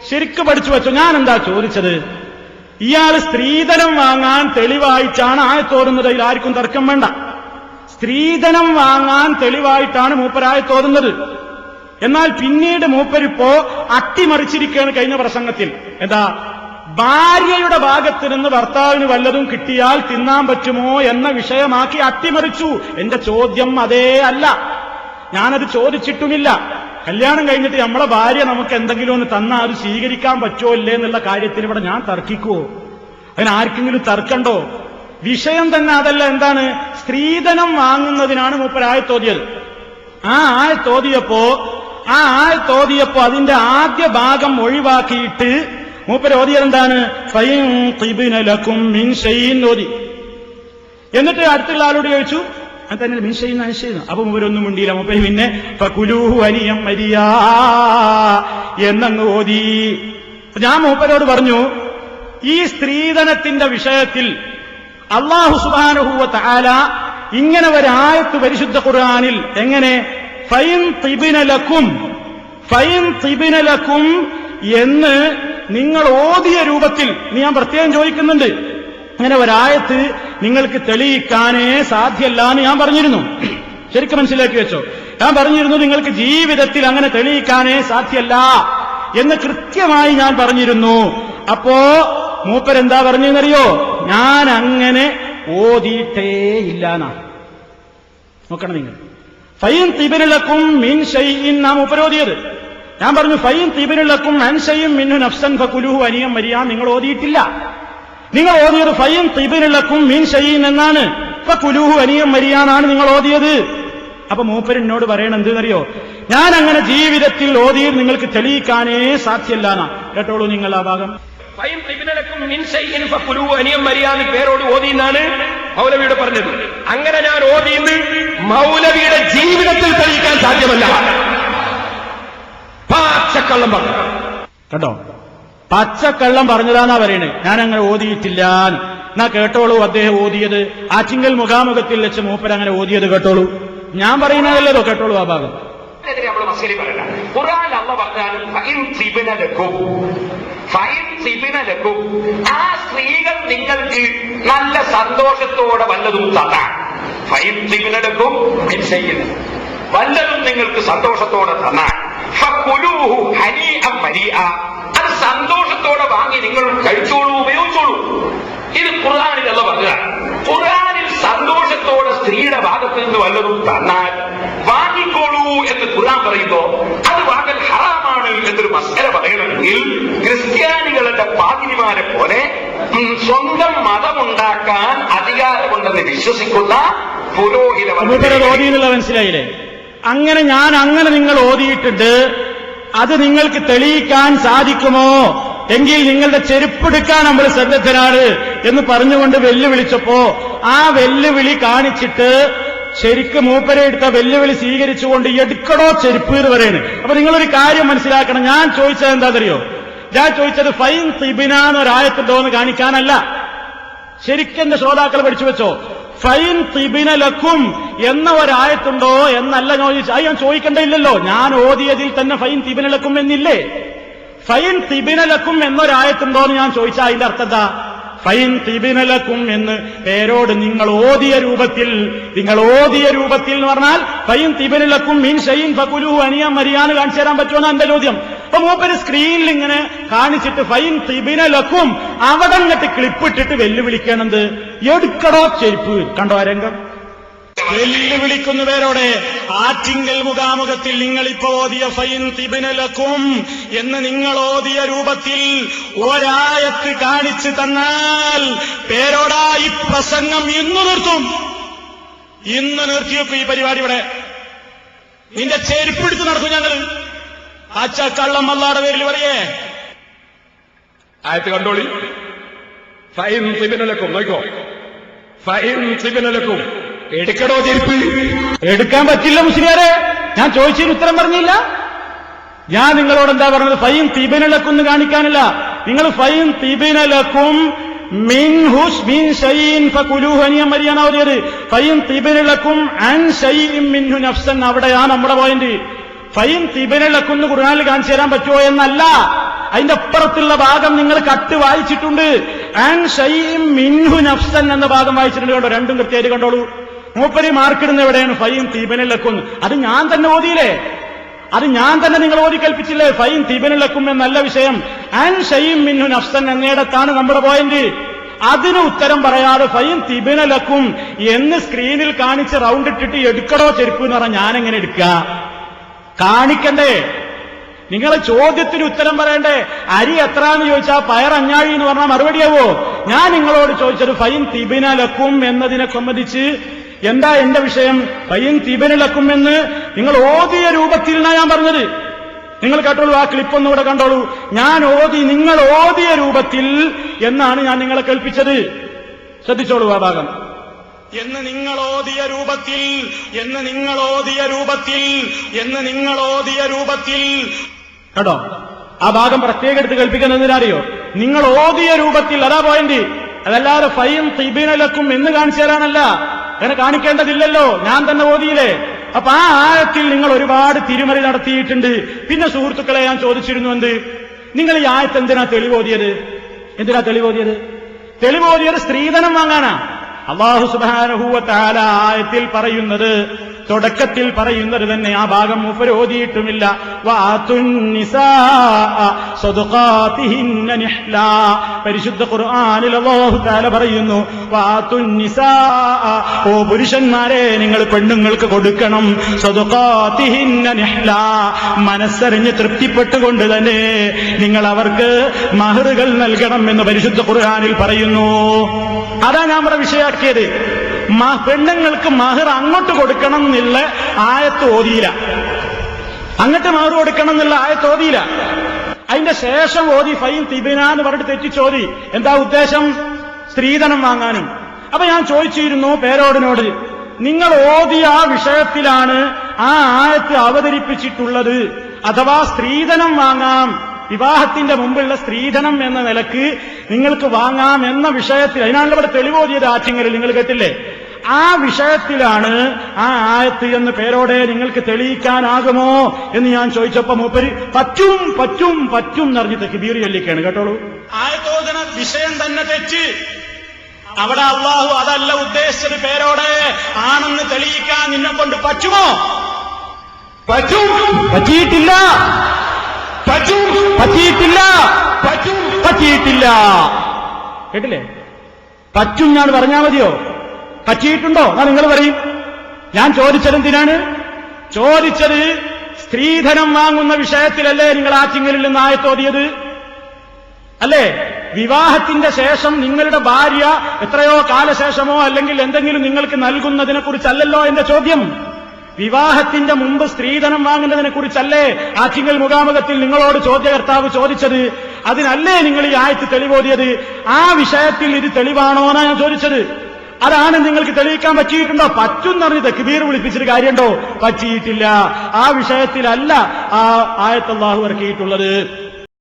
ശരിക്ക് പഠിച്ചു വെച്ചോ. ഞാൻ എന്താ ചോദിച്ചത്, ഇയാൾ സ്ത്രീധനം വാങ്ങാൻ തെളിവായിട്ടാണ് ആയത്തോതുന്നത്. അതിൽ ആർക്കും തർക്കം വേണ്ട. സ്ത്രീധനം വാങ്ങാൻ തെളിവായിട്ടാണ് മൂപ്പരായത്തോതുന്നത്. എന്നാൽ പിന്നീട് മൂപ്പരിപ്പോ അട്ടിമറിച്ചിരിക്കുകയാണ് കഴിഞ്ഞ പ്രസംഗത്തിൽ. എന്താ, ഭാര്യയുടെ ഭാഗത്ത് നിന്ന് ഭർത്താവിന് വല്ലതും കിട്ടിയാൽ തിന്നാൻ പറ്റുമോ എന്ന വിഷയമാക്കി അട്ടിമറിച്ചു. എന്റെ ചോദ്യം അതേ അല്ല, ഞാനത് ചോദിച്ചിട്ടുമില്ല. കല്യാണം കഴിഞ്ഞിട്ട് നമ്മളെ ഭാര്യ നമുക്ക് എന്തെങ്കിലും ഒന്ന് തന്നാൽ അത് സ്വീകരിക്കാൻ പറ്റുമോ ഇല്ലേ എന്നുള്ള കാര്യത്തിൽ ഇവിടെ ഞാൻ തർക്കിക്കുവോ? അതിനാർക്കെങ്കിലും തർക്കണ്ടോ? വിഷയം തന്നെ അതല്ല. എന്താണ്, സ്ത്രീധനം വാങ്ങുന്നതിനാണ് മൂപ്പരായത്തോതിയത്. ആ ആയത്തോതിയപ്പോ അതിന്റെ ആദ്യ ഭാഗം ഒഴിവാക്കിയിട്ട് മൂപ്പര് ഓതിയത് എന്താണ്, ഫൈൻ തിബ്ന ലക്കും മിൻ ഷൈഇൻ ഓതി. എന്നിട്ട് അടുത്തുള്ള ആളോട് ചോദിച്ചു, അത് തന്നെ മിൻ ഷൈഇൻ അൻഷൈൻ. അപ്പൊ മൂപ്പരൊന്നും മിണ്ടിയില്ല. മൂപ്പര് പിന്നെ ഫകുലൂഹു ഹനിയം മരിയാ എന്നങ്ങ് ഓതി. ഞാൻ മൂപ്പരോട് പറഞ്ഞു, ഈ സ്ത്രീധനത്തിന്റെ വിഷയത്തിൽ അല്ലാഹു സുബ്ഹാനഹു വ തആല ഇങ്ങനെ ഒരായത്ത് പരിശുദ്ധ ഖുർആനിൽ എങ്ങനെ ഫൈൻ തിബ്ന ലക്കും എന്ന് നിങ്ങൾ ഓതിയ രൂപത്തിൽ ഞാൻ പ്രത്യേകം ചോദിക്കുന്നുണ്ട്. അങ്ങനെ ഒരായത്ത് നിങ്ങൾക്ക് തെളിയിക്കാനേ സാധ്യല്ല എന്ന് ഞാൻ പറഞ്ഞിരുന്നു. ശരിക്കും മനസ്സിലാക്കി വെച്ചോ. ഞാൻ പറഞ്ഞിരുന്നു നിങ്ങൾക്ക് ജീവിതത്തിൽ അങ്ങനെ തെളിയിക്കാനേ സാധ്യല്ല എന്ന് കൃത്യമായി ഞാൻ പറഞ്ഞിരുന്നു. അപ്പോ മൂപ്പരെന്താ പറഞ്ഞെന്നറിയോ, ഞാൻ അങ്ങനെ ഓതിയിട്ടേ ഇല്ലാന്നാ. നോക്കണം നിങ്ങൾ. ഫൈൻ തിബ്ന ലക്കും മിൻ ഷൈഇൻ നാം മൂപ്പരോതിയത്. ഞാൻ പറഞ്ഞു ഫൈൻ തിബ്ന ലക്കും അൻ ഷൈഇൻ മിൻഹു നഫ്സൻ ഫകുലൂഹു ഹനിയം മരിയാ. നിങ്ങൾ ഓതിയിട്ടില്ല. നിങ്ങൾ ഓതിയത് ഫൈൻ തിബ്ന ലക്കും മിൻ ഷൈഇൻ എന്നാണ്. ഫകുലൂഹു ഹനിയം മരിയാ എന്നാണ് നിങ്ങൾ ഓതിയത്. അപ്പൊ മൂപ്പരെന്നോട് പറയണം എന്തെന്നറിയോ, ഞാൻ അങ്ങനെ ജീവിതത്തിൽ ഓതിയത് നിങ്ങൾക്ക് തെളിയിക്കാനേ സാധ്യല്ലാന്നാ. കേട്ടോളൂ നിങ്ങൾ ആ ഭാഗം. ഫൈൻ തിബ്ന ലക്കും മിൻ ഷൈഇൻ ഫകുലൂഹു ഹനിയം മരിയാ എന്ന് പേരോട് ഓതി എന്നാണ് മൗലവിയുടെ പറഞ്ഞത്. അങ്ങനെ ഞാൻ ഓതിയെന്ന് മൗലവിയുടെ ജീവിതത്തിൽ തെളിയിക്കാൻ സാധ്യമല്ല. പച്ചക്കള്ളം പറഞ്ഞു. കേട്ടോ, പച്ചക്കള്ളം പറഞ്ഞതാന്നാ പറയണേ. ഞാൻ അങ്ങനെ ഓതിയിട്ടില്ല. എന്നാ കേട്ടോളൂ അദ്ദേഹം ഓതിയത്. ആറ്റിങ്ങൽ മുഖാമുഖത്തിൽ വെച്ച് മൂപ്പരങ്ങനെ ഓതിയത് കേട്ടോളൂ. ഞാൻ പറയുന്നതല്ലോ, കേട്ടോളൂ ആ ഭാഗം. നമ്മൾ മസ്കരി പറയണ്ട. ഖുർആനിൽ അല്ലാഹു പറഞ്ഞാലും ഫൈൻ തിബ്ന ലക്കും, ആ സ്ത്രീകൾ നിങ്ങൾക്ക് നല്ല സന്തോഷത്തോടെ വല്ലതും തന്നാൽ, ഫൈൻ തിബ്ന ലക്കും മിൻ ഷൈഇൻ, വല്ലതും നിങ്ങൾക്ക് സന്തോഷത്തോടെ തന്നാൽ, ഫകുലൂഹു ഹനീഅൻ മരിആ, അത് സന്തോഷത്തോടെ വാങ്ങി നിങ്ങൾ കഴിച്ചോളൂ, ഉപയോഗിച്ചോളൂ. ഇത് ഖുർആനിൽ അല്ലാഹു പറഞ്ഞതാണ്. ഖുർആനിൽ സന്തോഷത്തോടെ സ്ത്രീയുടെ ഭാഗത്ത് നിന്ന് വല്ലതും തന്നാൽ വാങ്ങിക്കോളൂ എന്ന് ഖുർആൻ പറയുമ്പോ അത് വാങ്ങൽ ഹറാമാണ് എന്നൊരു മസ്അല പറയണമെങ്കിൽ ക്രിസ്ത്യാനികളുടെ പാതിരിമാരെ പോലെ സ്വന്തം മതമുണ്ടാക്കാൻ അധികാരമുണ്ടെന്ന് വിശ്വസിക്കുന്ന പുരോഹിത മനസ്സിലായില്ലേ? അങ്ങനെ നിങ്ങൾ ഓതിയിട്ടുണ്ട്, അത് നിങ്ങൾക്ക് തെളിയിക്കാൻ സാധിക്കുമോ എങ്കിൽ നിങ്ങളുടെ ചെരുപ്പെടുക്കാൻ നമ്മൾ സന്നദ്ധരാണ് എന്ന് പറഞ്ഞുകൊണ്ട് വെല്ലുവിളിച്ചപ്പോ ആ വെല്ലുവിളി കാണിച്ചിട്ട് ശരിക്കും മൂപ്പരെ എടുത്ത വെല്ലുവിളി സ്വീകരിച്ചുകൊണ്ട് എടുക്കടോ ചെരുപ്പ് എന്ന് പറയുന്നത്. അപ്പൊ നിങ്ങളൊരു കാര്യം മനസ്സിലാക്കണം. ഞാൻ ചോദിച്ചത് എന്താണെന്നറിയോ? ഞാൻ ചോദിച്ചത് ഫൈൻ തിബ്ന എന്നൊരായത്തുണ്ടോ എന്ന് കാണിക്കാനല്ല. ശരിക്കും എന്റെ ശ്രോതാക്കൾ പഠിച്ചു വെച്ചോ. ഫൈൻ തിബ്ന ലക്കും എന്ന ഒരായത്തുണ്ടോ എന്നല്ല ഞാൻ ചോദിക്കേണ്ടതില്ലല്ലോ. ഞാൻ ഓതിയതിൽ തന്നെ ഫൈൻ തിബ്ന ലക്കും എന്നില്ലേ? ഫൈൻ തിബ്ന ലക്കും എന്നൊരായത്തുണ്ടോ എന്ന് ഞാൻ ചോദിച്ചാൽ അതിന്റെ അർത്ഥം എന്താ? ഫൈൻ തിബ്ന ലക്കും എന്ന് പേരോട് നിങ്ങൾ ഓതിയ രൂപത്തിൽ എന്ന് പറഞ്ഞാൽ ഫൈൻ തിബ്ന ലക്കും മിൻ ഷൈഇൻ ഫകുലൂഹു ഹനിയം മരിയാന്ന് കാണിച്ചു തരാൻ പറ്റുമെന്നാണ് എന്റെ ചോദ്യം. അപ്പൊ മൂപ്പര് സ്ക്രീനിൽ ഇങ്ങനെ കാണിച്ചിട്ട് ഫൈൻ തിബ്ന ലക്കും അവിടെ ഇങ്ങോട്ട് ക്ലിപ്പിട്ടിട്ട് വെല്ലുവിളിക്കണത് എടുക്കടോ ചെരുപ്പ്. കണ്ടോ ആ രംഗം? വെല്ലുവിളിക്കുന്ന പേരോടെ ആറ്റിങ്കൽ മുഖാമുഖത്തിൽ നിങ്ങളിപ്പോ ഓതിയ ഫൈൻ തിബ്ന ലക്കും എന്ന് നിങ്ങൾ ഓതിയ രൂപത്തിൽ ഒരായത്ത് കാണിച്ചു തന്നാൽ പേരോടാ ഈ പ്രസംഗം ഇന്ന് നിർത്തിയപ്പോ ഈ പരിപാടി ഇവിടെ നിന്റെ ചെരുപ്പിടിച്ച് നടക്കും ഞങ്ങൾ. ആച്ചക്കള്ളം അല്ലാഹുവിന്റെ പേരിൽ പറയേ. ആയത്ത് കണ്ടോളി. ഫൈൻ തിബ്ന ലക്കും, നോക്കോ, ഫൈൻ തിബ്ന ലക്കും, എടുക്കടോ ചെരുപ്പ്. എടുക്കാൻ പറ്റില്ല മുസ്ലിയാരെ. ഞാൻ ചോദിച്ചതിന് ഉത്തരം പറഞ്ഞില്ല. ഞാൻ നിങ്ങളോട് എന്താ പറഞ്ഞത്? ഫൈൻ തിബ്ന ലക്കും എന്ന് കാണിക്കാനല്ല. നിങ്ങൾ ഫൈൻ തിബ്ന ലക്കും മിൻ ഷൈഇൻ ഫകുലൂഹു ഹനിയം മരിയാ ഓതിയത്. ഫൈൻ തിബ്ന ലക്കും അൻ ഷൈഇൻ മിൻഹു നഫ്സൻ, അവിടെയാണ് നമ്മുടെ പോയിന്റ്. ഫൈൻ തിബ്ന ലക്കും എന്ന് ഖുർആനിൽ കാണിച്ചു തരാൻ പറ്റുമോ എന്നല്ല. അതിന്റെ അപ്പുറത്തുള്ള ഭാഗം നിങ്ങൾ കട്ട് വായിച്ചിട്ടുണ്ട്. അൻ ഷൈഇൻ മിൻഹു നഫ്സൻ എന്ന ഭാഗം വായിച്ചിട്ടുണ്ട്. കണ്ടോ, രണ്ടും കൃത്യമായിട്ട് കണ്ടോളൂ. മൂപ്പര് മാർക്കിടുന്ന എവിടെയാണ്? ഫൈൻ തീബനലക്കും. അത് ഞാൻ തന്നെ ഓതിയില്ലേ, അത് ഞാൻ തന്നെ നിങ്ങൾ ഓതി കൽപ്പിച്ചില്ലേ? ഫൈൻ തീബനലക്കും എന്നല്ല വിഷയം. അൻ ഷൈഇൻ മിൻഹു നഫ്സൻ എന്നിടത്താണ് നമ്മുടെ പോയിന്റ്. അതിന് ഉത്തരം പറയാതെ ഫൈൻ തിബിനലക്കും എന്ന് സ്ക്രീനിൽ കാണിച്ച് റൗണ്ട് ഇട്ടിട്ട് എടുക്കടോ ചെരുപ്പ് എന്ന് പറഞ്ഞാൽ ഞാനെങ്ങനെ എടുക്കുക? കാണിക്കണ്ടേ? നിങ്ങളെ ചോദ്യത്തിന് ഉത്തരം പറയണ്ടേ? അരി എത്രാന്ന് ചോദിച്ചാൽ പയർ അഞ്ഞാഴി എന്ന് പറഞ്ഞാൽ മറുപടിയാവോ? ഞാൻ നിങ്ങളോട് ചോദിച്ചത് ഫൈൻ തിബിനലക്കും എന്നതിനെ സംബന്ധിച്ച് എന്താ എന്റെ വിഷയം? ഫൈൻ തിബിനലക്കും എന്ന് നിങ്ങൾ ഓതിയ രൂപത്തിലാണ് ഞാൻ പറഞ്ഞത്. നിങ്ങൾ കേട്ടോളൂ, ആ ക്ലിപ്പ് ഒന്നുകൂടെ കണ്ടോളൂ. നിങ്ങൾ ഓതിയ രൂപത്തിൽ എന്നാണ് ഞാൻ നിങ്ങളെ കേൾപ്പിച്ചത്. ശ്രദ്ധിച്ചോളൂ ആ ഭാഗം. എന്ന് നിങ്ങൾ ഓതിയ രൂപത്തിൽ, എന്ന് നിങ്ങൾ ഓതിയ രൂപത്തിൽ, എന്ന് നിങ്ങൾ ഓതിയ രൂപത്തിൽ. കേട്ടോ, ആ ഭാഗം പ്രത്യേകം എടുത്ത് കേൾപ്പിക്കുന്നതിനറിയോ? നിങ്ങൾ ഓതിയ രൂപത്തിൽ, അതാ പോയിന്റ്. അതല്ലാതെ ഫൈൻ തിബിനലക്കും എന്ന് കാണിച്ചു തരാനല്ല. അങ്ങനെ കാണിക്കേണ്ടതില്ലല്ലോ, ഞാൻ തന്നെ ഓതിയില്ലേ. അപ്പൊ ആ ആയത്തിൽ നിങ്ങൾ ഒരുപാട് തിരുമറി നടത്തിയിട്ടുണ്ട്. പിന്നെ സുഹൃത്തുക്കളെ ഞാൻ ചോദിച്ചിരുന്നു, എന്ത് നിങ്ങൾ ഈ ആയത്ത് എന്തിനാ തെളിവോതിയത്? എന്തിനാ തെളിവോതിയത്? തെളിവോതിയത് സ്ത്രീധനം വാങ്ങാനാ. അല്ലാഹു സുബ്ഹാനഹു വ തആല ആയത്തിൽ പറയുന്നത്, തുടക്കത്തിൽ പറയുന്നത് തന്നെ ആ ഭാഗം മൂപ്പര് ഓതിയിട്ടുമില്ല. വആതുൻ നിസാഅ സദഖാതിഹിന്ന നിഹ്ലാ. പരിശുദ്ധ ഖുർആനിൽ അല്ലാഹു തആല പറയുന്നു, വആതുൻ നിസാഅ, ഓ പുരുഷന്മാരെ നിങ്ങൾ പെണ്ണുങ്ങൾക്ക് കൊടുക്കണം. സദഖാതിഹിന്ന നിഹ്ലാ, മനസ്സറിഞ്ഞ് തൃപ്തിപ്പെട്ടുകൊണ്ട് തന്നെ നിങ്ങൾ അവർക്ക് മഹറുകൾ നൽകണം എന്ന് പരിശുദ്ധ ഖുർആനിൽ പറയുന്നു. അതാ ഞാൻ ഇവിടെ വിഷയാക്കിയത്. പെണ്ണുങ്ങൾക്ക് മഹർ അങ്ങോട്ട് കൊടുക്കണം എന്നുള്ള ആയത്ത് ഓതിയില്ല, അങ്ങോട്ട് മഹർ കൊടുക്കണം എന്നുള്ള ആയത്ത് ഓതിയില്ല. അതിന്റെ ശേഷം ഓതി ഫൈൻ തിബിന എന്ന് പറഞ്ഞിട്ട് തെറ്റിച്ചോതി. എന്താ ഉദ്ദേശം? സ്ത്രീധനം വാങ്ങാനും. അപ്പൊ ഞാൻ ചോദിച്ചിരുന്നു പേരോടിനോട്, നിങ്ങൾ ഓതിയ ആ വിഷയത്തിലാണ് ആ ആയത്ത് അവതരിപ്പിച്ചിട്ടുള്ളത്, അഥവാ സ്ത്രീധനം വാങ്ങാം, വിവാഹത്തിന്റെ മുമ്പുള്ള സ്ത്രീധനം എന്ന നിലക്ക് നിങ്ങൾക്ക് വാങ്ങാം എന്ന വിഷയത്തിൽ, അതിനാണല്ലോ ഇവിടെ തെളിവോതിയത് ആറ്റിങ്ങലിൽ, നിങ്ങൾ കേട്ടില്ലേ? ആ വിഷയത്തിലാണ് ആ ആയത്ത് എന്ന് പേരോടെ നിങ്ങൾക്ക് തെളിയിക്കാനാകുമോ എന്ന് ഞാൻ ചോദിച്ചപ്പോ മൂപ്പര് പറ്റും പറ്റും പറ്റും എന്നറിഞ്ഞ് തക്ബീർ ചൊല്ലിക്കാണ്. കേട്ടോളൂ, ആയത്തോദന വിഷയം തന്നെ തെറ്റ്. അവിടെ അല്ലാഹു അതല്ല ഉദ്ദേശിച്ചത്, പേരോടെ ആണെന്ന് തെളിയിക്കാൻ നിന്നെ കൊണ്ട് പറ്റുമോ? പറ്റും. പറ്റിയിട്ടില്ല. പറ്റും. പറ്റിയിട്ടില്ല. പറ്റും. പറ്റിയിട്ടില്ല. കേട്ടില്ലേ? പറ്റും ഞാൻ പറഞ്ഞാൽ മതിയോ? പറ്റിയിട്ടുണ്ടോ എന്നാ നിങ്ങൾ പറയും. ഞാൻ ചോദിച്ചതെന്തിനാണ്? ചോദിച്ചത് സ്ത്രീധനം വാങ്ങുന്ന വിഷയത്തിലല്ലേ നിങ്ങൾ ആറ്റിങ്ങലിൽ നിന്ന് ആയത്തോതിയത്? അല്ലേ? വിവാഹത്തിന്റെ ശേഷം നിങ്ങളുടെ ഭാര്യ എത്രയോ കാലശേഷമോ അല്ലെങ്കിൽ എന്തെങ്കിലും നിങ്ങൾക്ക് നൽകുന്നതിനെ കുറിച്ചല്ലല്ലോ എന്റെ ചോദ്യം. വിവാഹത്തിന്റെ മുമ്പ് സ്ത്രീധനം വാങ്ങുന്നതിനെ കുറിച്ചല്ലേ ആറ്റിങ്ങൽ മുഖാമുഖത്തിൽ നിങ്ങളോട് ചോദ്യകർത്താവ് ചോദിച്ചത്? അതിനല്ലേ നിങ്ങൾ ഈ ആയത്ത് തെളിവോതിയത്? ആ വിഷയത്തിൽ ഇത് തെളിവാണോ എന്നാ ഞാൻ ചോദിച്ചത്. അതാണ് നിങ്ങൾക്ക് തെളിയിക്കാൻ പറ്റിയിട്ടുണ്ടോ? പറ്റും പറഞ്ഞ് തക്ബീർ വിളിപ്പിച്ചിട്ട് കാര്യമുണ്ടോ? പറ്റിയിട്ടില്ല. ആ വിഷയത്തിലല്ല ആ ആയത്ത് അല്ലാഹു ഇറക്കിയിട്ടുള്ളത്.